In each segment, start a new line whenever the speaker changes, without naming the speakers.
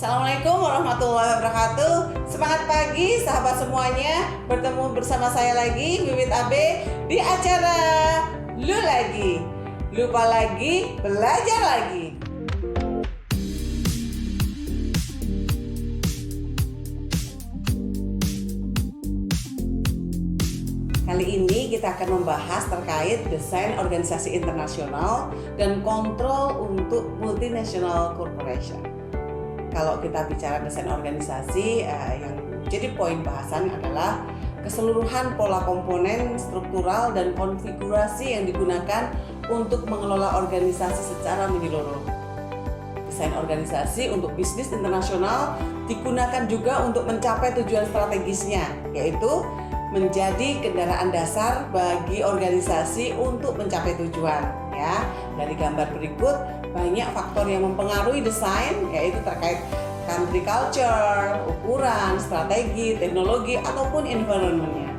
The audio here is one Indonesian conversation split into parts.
Assalamualaikum warahmatullahi wabarakatuh. Semangat pagi sahabat semuanya. Bertemu bersama saya lagi, Wiwit Abe, di acara Lu Lagi. Lupa lagi, belajar lagi. Kali ini kita akan membahas terkait desain organisasi internasional dan kontrol untuk multinational corporation. Kalau kita bicara desain organisasi, yang jadi poin bahasan adalah keseluruhan pola komponen struktural dan konfigurasi yang digunakan untuk mengelola organisasi secara menyeluruh. Desain organisasi untuk bisnis internasional digunakan juga untuk mencapai tujuan strategisnya, yaitu menjadi kendaraan dasar bagi organisasi untuk mencapai tujuan. Ya, dari gambar berikut banyak faktor yang mempengaruhi desain, yaitu terkait country culture, ukuran, strategi, teknologi ataupun environment-nya.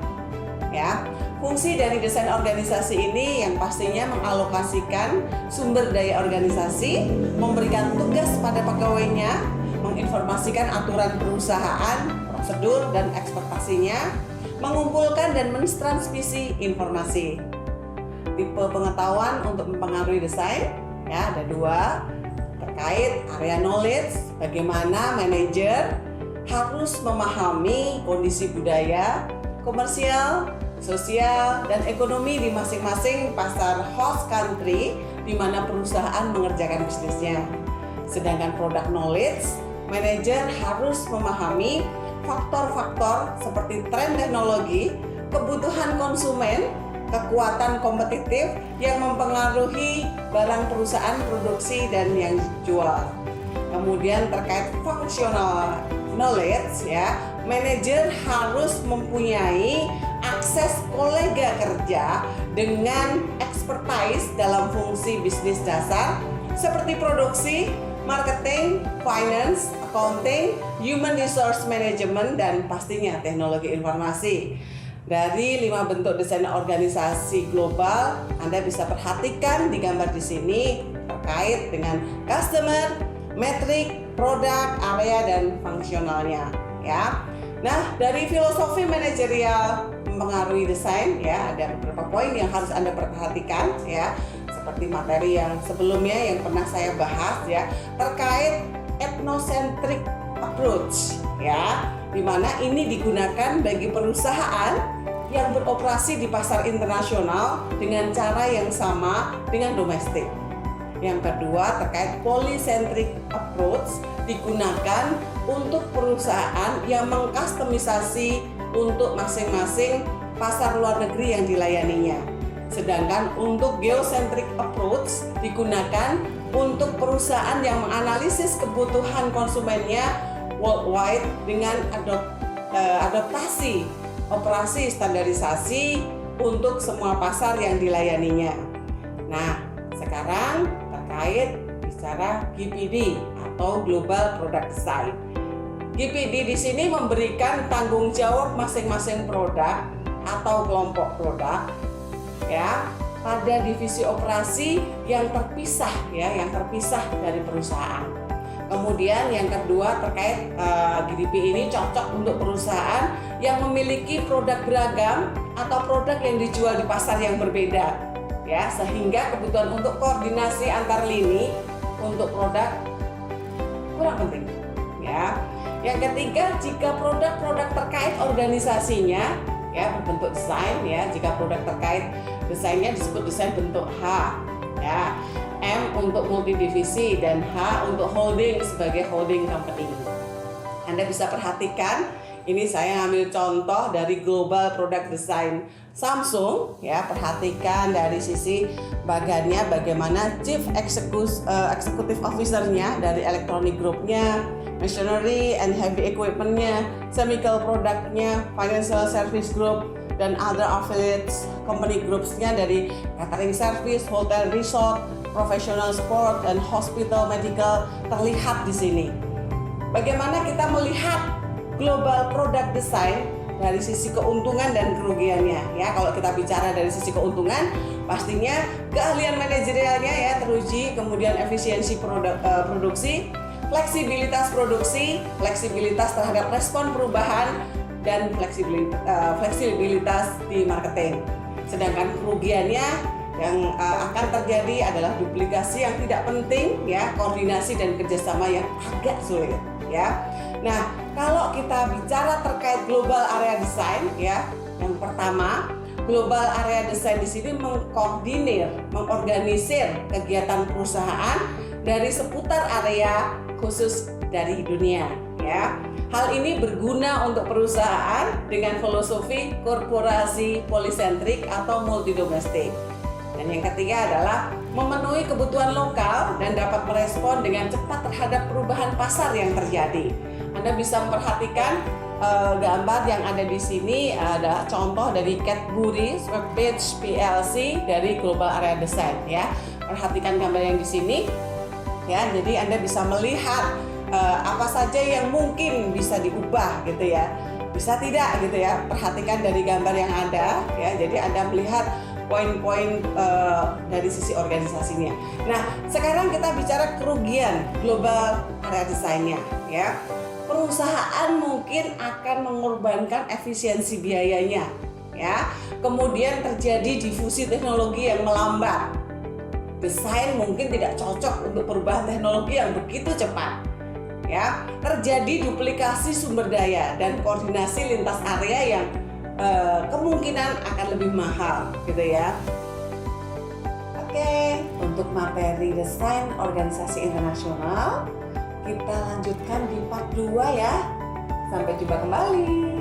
Ya, fungsi dari desain organisasi ini yang pastinya mengalokasikan sumber daya organisasi, memberikan tugas pada pegawainya, menginformasikan aturan perusahaan, prosedur dan ekspektasinya, mengumpulkan dan mentransmisi informasi. Tipe pengetahuan untuk mempengaruhi desain, ya ada dua, terkait area knowledge, bagaimana manajer harus memahami kondisi budaya, komersial, sosial, dan ekonomi di masing-masing pasar host country di mana perusahaan mengerjakan bisnisnya. Sedangkan product knowledge, manajer harus memahami faktor-faktor seperti tren teknologi, kebutuhan konsumen, kekuatan kompetitif yang mempengaruhi barang perusahaan produksi dan yang dijual. Kemudian terkait functional knowledge, ya, manajer harus mempunyai akses kolega kerja dengan expertise dalam fungsi bisnis dasar seperti produksi, marketing, finance, accounting, human resource management, dan pastinya teknologi informasi. Dari 5 bentuk desain organisasi global, Anda bisa perhatikan di gambar di sini terkait dengan customer, metrik, produk, area, dan fungsionalnya. Ya. Nah, dari filosofi manajerial mempengaruhi desain, ya ada beberapa poin yang harus Anda perhatikan, ya. Seperti materi yang sebelumnya yang pernah saya bahas, ya, terkait ethnocentric approach, ya, di mana ini digunakan bagi perusahaan yang beroperasi di pasar internasional dengan cara yang sama dengan domestik. Yang kedua terkait polycentric approach, digunakan untuk perusahaan yang mengkustomisasi untuk masing-masing pasar luar negeri yang dilayaninya. Sedangkan untuk geocentric approach digunakan untuk perusahaan yang menganalisis kebutuhan konsumennya worldwide dengan adaptasi operasi standarisasi untuk semua pasar yang dilayaninya. Nah, sekarang terkait bicara GPD atau Global Product Design. GPD di sini memberikan tanggung jawab masing-masing produk atau kelompok produk, ya, pada divisi operasi yang terpisah, ya, yang terpisah dari perusahaan. Kemudian yang kedua terkait GDP ini cocok untuk perusahaan yang memiliki produk beragam atau produk yang dijual di pasar yang berbeda, ya, sehingga kebutuhan untuk koordinasi antar lini untuk produk kurang penting, ya. Yang ketiga, jika produk-produk terkait organisasinya, ya, berbentuk desain, ya, jika produk terkait desainnya disebut desain bentuk H, ya, M untuk multidivisi dan H untuk holding sebagai holding company. Anda bisa perhatikan, ini saya ambil contoh dari Global Product Design Samsung, ya, perhatikan dari sisi bagannya bagaimana Chief Executive Officer-nya dari Electronic Group-nya, Machinery and Heavy Equipment-nya, Chemical Product-nya, Financial Service Group, dan other affiliates company groups-nya dari catering service, hotel resort, professional sport, dan hospital medical terlihat di sini. Bagaimana kita melihat global product design dari sisi keuntungan dan kerugiannya, ya. Kalau kita bicara dari sisi keuntungan, pastinya keahlian manajerialnya, ya, teruji, kemudian efisiensi produksi, fleksibilitas produksi, fleksibilitas terhadap respon perubahan, dan fleksibilitas di marketing. Sedangkan kerugiannya yang akan terjadi adalah duplikasi yang tidak penting, ya, koordinasi dan kerjasama yang agak sulit, ya. Nah, kalau kita bicara terkait global area design, ya, yang pertama, global area design di sini mengkoordinir, mengorganisir kegiatan perusahaan dari seputar area khusus dari dunia, ya. Hal ini berguna untuk perusahaan dengan filosofi korporasi polisentrik atau multidomestik. Dan yang ketiga adalah memenuhi kebutuhan lokal dan dapat merespon dengan cepat terhadap perubahan pasar yang terjadi. Anda bisa memperhatikan gambar yang ada di sini ada contoh dari Cadbury webpage PLC dari Global Area Design, ya. Perhatikan gambar yang di sini, ya. Jadi Anda bisa melihat apa saja yang mungkin bisa diubah, gitu ya. Bisa tidak, gitu ya. Perhatikan dari gambar yang ada, ya. Jadi Anda melihat poin-poin dari sisi organisasinya. Nah, sekarang kita bicara kerugian global area design-nya, ya. Perusahaan mungkin akan mengorbankan efisiensi biayanya, ya. Kemudian terjadi difusi teknologi yang melambat. Desain mungkin tidak cocok untuk perubahan teknologi yang begitu cepat, ya. Terjadi duplikasi sumber daya dan koordinasi lintas area yang kemungkinan akan lebih mahal, gitu ya. Oke, untuk materi desain organisasi internasional kita lanjutkan di part 2, ya. Sampai jumpa kembali.